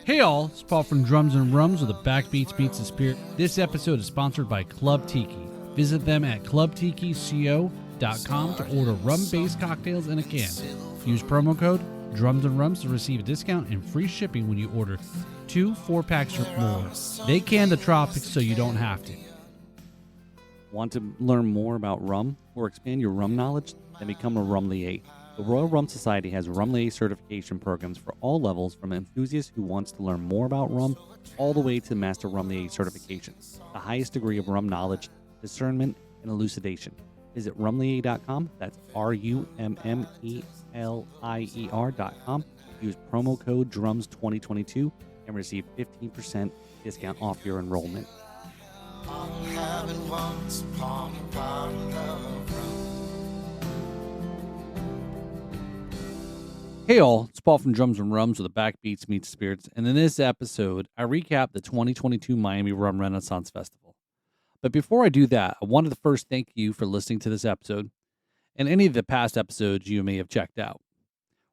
Hey all, it's Paul from Drums and Rums with the Backbeats Meets the Spirit. This episode is sponsored by Club Tiki. Visit them at clubtikico.com to order rum-based cocktails in a can. Use promo code Drums and Rums to receive a discount and free shipping when you order 2 4-packs or more. They can the tropics so you don't have to. Want to learn more about rum or expand your rum knowledge? Then become a rumlier. The Royal Rum Society has rumlier certification programs for all levels, from enthusiasts who wants to learn more about rum all the way to master rumlier certification, the highest degree of rum knowledge, discernment, and elucidation. Visit rumlier.com. That's RUMMELIER.com. Use promo code DRUMS2022 and receive 15% discount off your enrollment. Hey all, it's Paul from Drums and Rums with the Backbeats Meets Spirits, and in this episode, I recap the 2022 Miami Rum Renaissance Festival. But before I do that, I wanted to first thank you for listening to this episode and any of the past episodes you may have checked out.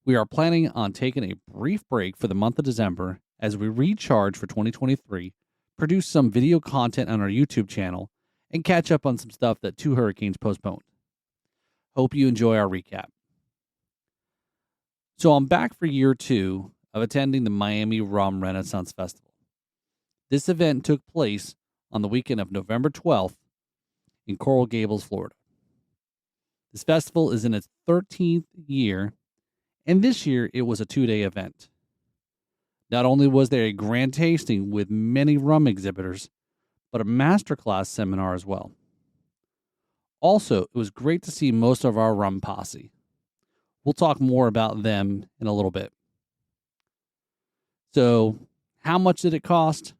We are planning on taking a brief break for the month of December as we recharge for 2023, produce some video content on our YouTube channel, and catch up on some stuff that 2 hurricanes postponed. Hope you enjoy our recap. So I'm back for year 2 of attending the Miami Rum Renaissance Festival. This event took place on the weekend of November 12th in Coral Gables, Florida. This festival is in its 13th year, and this year it was a 2-day event. Not only was there a grand tasting with many rum exhibitors, but a masterclass seminar as well. Also, it was great to see most of our rum posse. We'll talk more about them in a little bit. So, how much did it cost?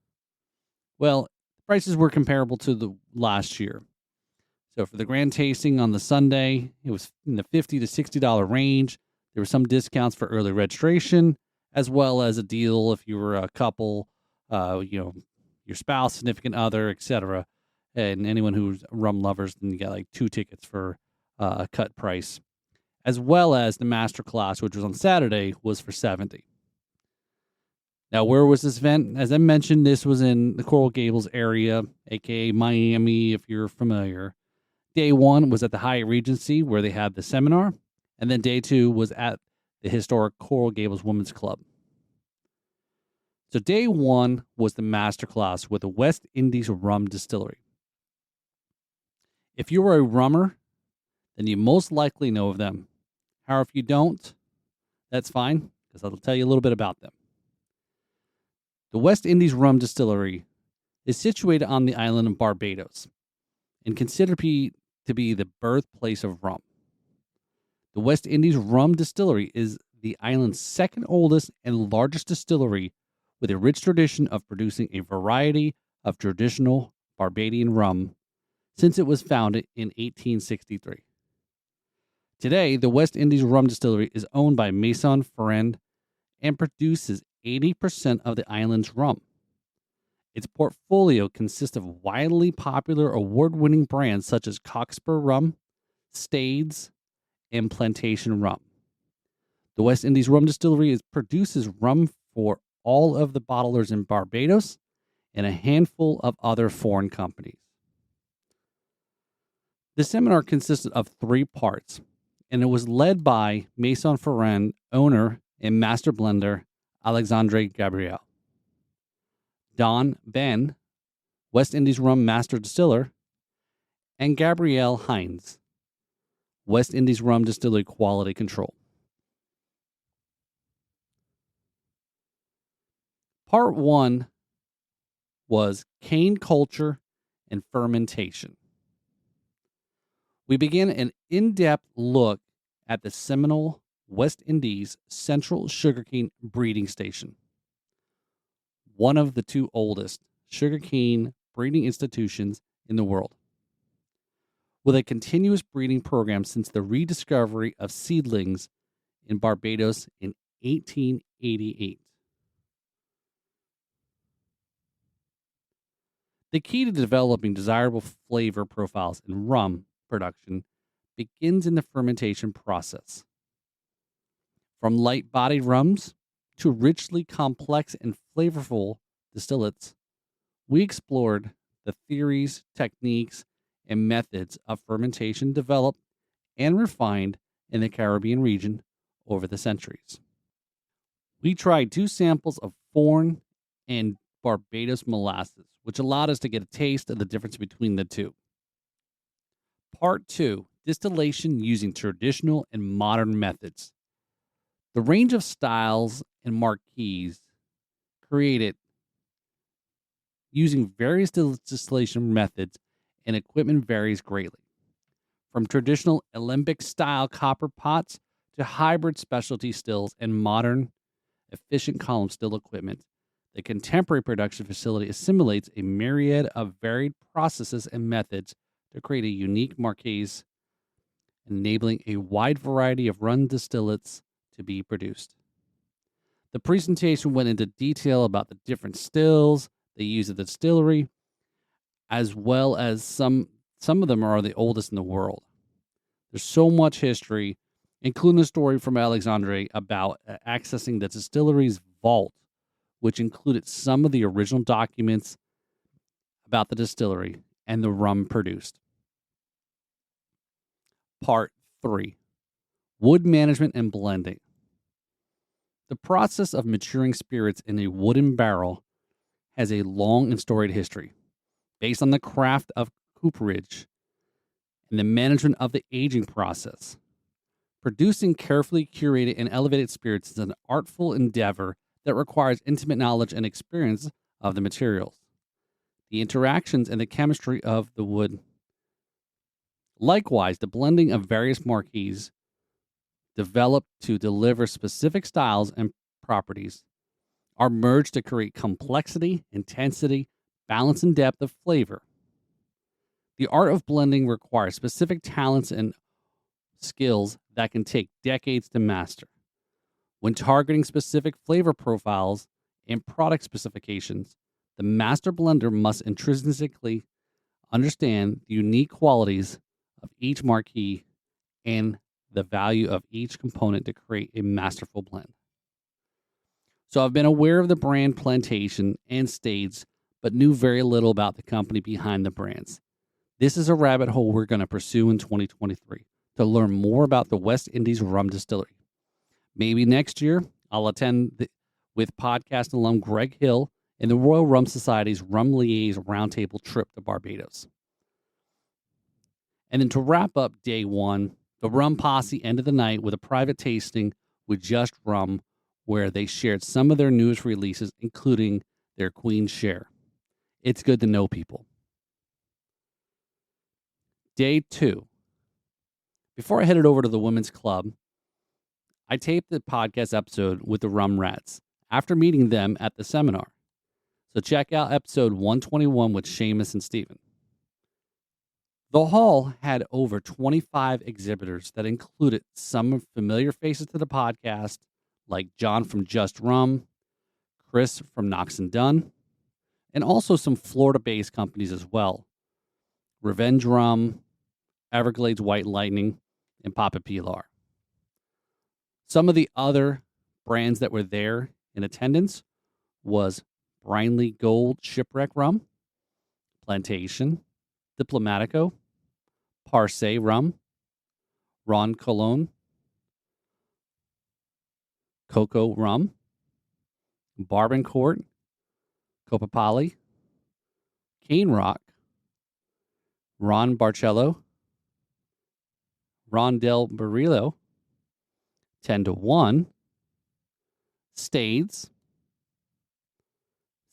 Well, prices were comparable to the last year. So, for the grand tasting on the Sunday, it was in the $50 to $60 range. There were some discounts for early registration, as well as a deal if you were a couple, your spouse, significant other, etc. And anyone who's rum lovers, then you get like 2 tickets for a cut price. As well as the master class, which was on Saturday, was for $70. Now, where was this event? As I mentioned, this was in the Coral Gables area, aka Miami, if you're familiar. Day 1 was at the Hyatt Regency, where they had the seminar, and then day 2 was at the historic Coral Gables Women's Club. So day 1 was the master class with the West Indies Rum Distillery. If you are a rummer, then you most likely know of them. Or if you don't, that's fine, because I'll tell you a little bit about them. The West Indies Rum Distillery is situated on the island of Barbados and considered to be the birthplace of rum. The West Indies Rum Distillery is the island's second oldest and largest distillery, with a rich tradition of producing a variety of traditional Barbadian rum since it was founded in 1863. Today, the West Indies Rum Distillery is owned by Maison Ferrand and produces 80% of the island's rum. Its portfolio consists of widely popular award-winning brands such as Cockspur Rum, Stades, and Plantation Rum. The West Indies Rum Distillery produces rum for all of the bottlers in Barbados and a handful of other foreign companies. The seminar consisted of 3 parts, and it was led by Maison Ferrand owner and master blender Alexandre Gabriel, Don Ben, West Indies Rum master distiller, and Gabrielle Hines, West Indies Rum Distillery quality control. Part 1 was cane culture and fermentation. We begin an in-depth look at the seminal West Indies Central Sugarcane Breeding Station, one of the 2 oldest sugarcane breeding institutions in the world, with a continuous breeding program since the rediscovery of seedlings in Barbados in 1888. The key to developing desirable flavor profiles in rum production begins in the fermentation process. From light-bodied rums to richly complex and flavorful distillates, we explored the theories, techniques, and methods of fermentation developed and refined in the Caribbean region over the centuries. We tried 2 samples of foreign and Barbados molasses, which allowed us to get a taste of the difference between the two. Part 2, distillation using traditional and modern methods. The range of styles and marquees created using various distillation methods and equipment varies greatly, from traditional alembic-style copper pots to hybrid specialty stills and modern, efficient column still equipment. The contemporary production facility assimilates a myriad of varied processes and methods to create a unique marquise, enabling a wide variety of rum distillates to be produced. The presentation went into detail about the different stills they use at the distillery, as well as some of them are the oldest in the world. There's so much history, including a story from Alexandre about accessing the distillery's vault, which included some of the original documents about the distillery and the rum produced. Part 3, wood management and blending. The process of maturing spirits in a wooden barrel has a long and storied history, based on the craft of cooperage and the management of the aging process. Producing carefully curated and elevated spirits is an artful endeavor that requires intimate knowledge and experience of the materials, the interactions, and the chemistry of the wood. Likewise, the blending of various marquees developed to deliver specific styles and properties are merged to create complexity, intensity, balance, and depth of flavor. The art of blending requires specific talents and skills that can take decades to master. When targeting specific flavor profiles and product specifications, the master blender must intrinsically understand the unique qualities of each marquee and the value of each component to create a masterful blend. So I've been aware of the brand Plantation and Stades, but knew very little about the company behind the brands. This is a rabbit hole we're going to pursue in 2023 to learn more about the West Indies Rum Distillery. Maybe next year, I'll attend with podcast alum Greg Hill and the Royal Rum Society's Rum Liaison Roundtable trip to Barbados. And then to wrap up day 1, the Rum Posse ended the night with a private tasting with Just Rum, where they shared some of their newest releases, including their Queen's Share. It's good to know people. Day 2. Before I headed over to the Women's Club, I taped the podcast episode with the Rum Rats after meeting them at the seminar. So check out episode 121 with Seamus and Stephen. The hall had over 25 exhibitors that included some familiar faces to the podcast, like John from Just Rum, Chris from Knox and Dunn, and also some Florida-based companies as well. Revenge Rum, Everglades White Lightning, and Papa Pilar. Some of the other brands that were there in attendance was Brinley Gold Shipwreck Rum, Plantation, Diplomatico, Parse Rum, Ron Colon, Coco Rum, Bourbon Court, Copapali, Cane Rock, Ron Barcello, Ron Del Barrillo, 10 to 1, Stades,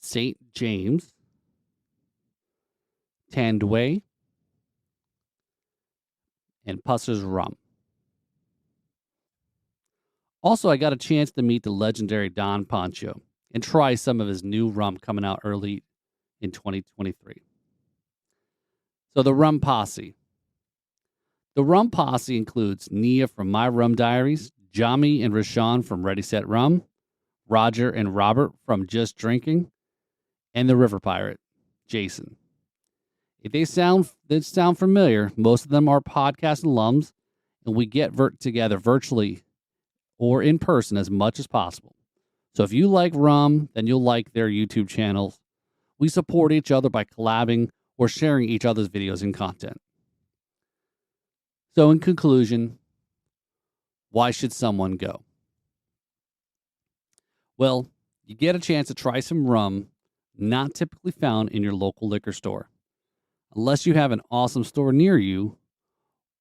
St. James, Tandway, and Pusser's Rum. Also, I got a chance to meet the legendary Don Pancho and try some of his new rum coming out early in 2023. So the Rum Posse. The Rum Posse includes Nia from My Rum Diaries, Jami and Rashawn from Ready Set Rum, Roger and Robert from Just Drinking, and the River Pirate, Jason. If they sound familiar, most of them are podcast alums, and we get together virtually or in person as much as possible. So if you like rum, then you'll like their YouTube channels. We support each other by collabing or sharing each other's videos and content. So in conclusion, why should someone go? Well, you get a chance to try some rum not typically found in your local liquor store. Unless you have an awesome store near you,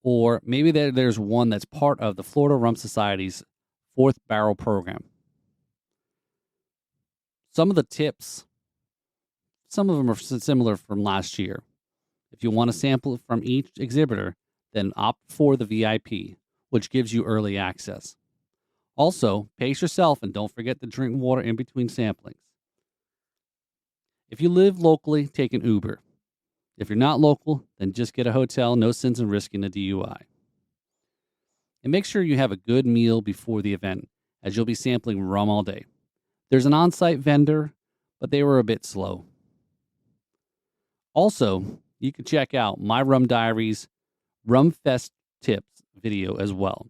or maybe there's one that's part of the Florida Rum Society's 4th Barrel program. Some of the tips, some of them are similar from last year. If you want to sample from each exhibitor, then opt for the VIP, which gives you early access. Also, pace yourself and don't forget to drink water in between samplings. If you live locally, take an Uber. If you're not local, then just get a hotel, no sense in risking a DUI. And make sure you have a good meal before the event, as you'll be sampling rum all day. There's an on-site vendor, but they were a bit slow. Also, you can check out my Rum Diaries Rum Fest tips video as well.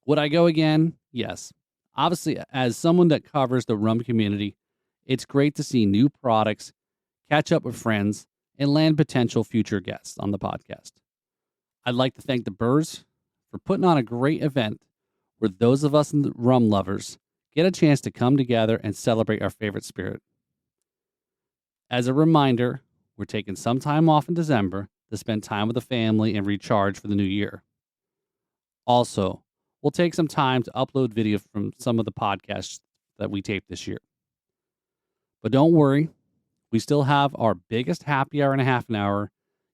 Would I go again? Yes. Obviously, as someone that covers the rum community, it's great to see new products, catch up with friends, and land potential future guests on the podcast. I'd like to thank the Burrs for putting on a great event where those of us rum lovers get a chance to come together and celebrate our favorite spirit. As a reminder, we're taking some time off in December to spend time with the family and recharge for the new year. Also, we'll take some time to upload video from some of the podcasts that we taped this year. But don't worry, we still have our biggest happy hour and a half an hour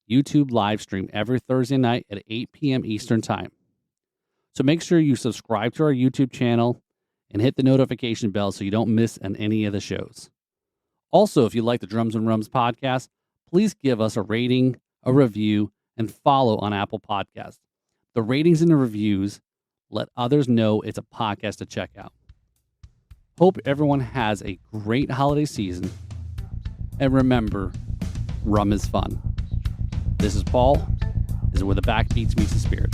YouTube live stream every Thursday night at 8 p.m. Eastern Time. So make sure you subscribe to our YouTube channel and hit the notification bell so you don't miss any of the shows. Also, if you like the Drums and Rums podcast, please give us a rating, a review, and follow on Apple Podcasts. The ratings and the reviews let others know it's a podcast to check out. Hope everyone has a great holiday season. And remember, rum is fun. This is Paul. This is where the backbeats meets the spirit.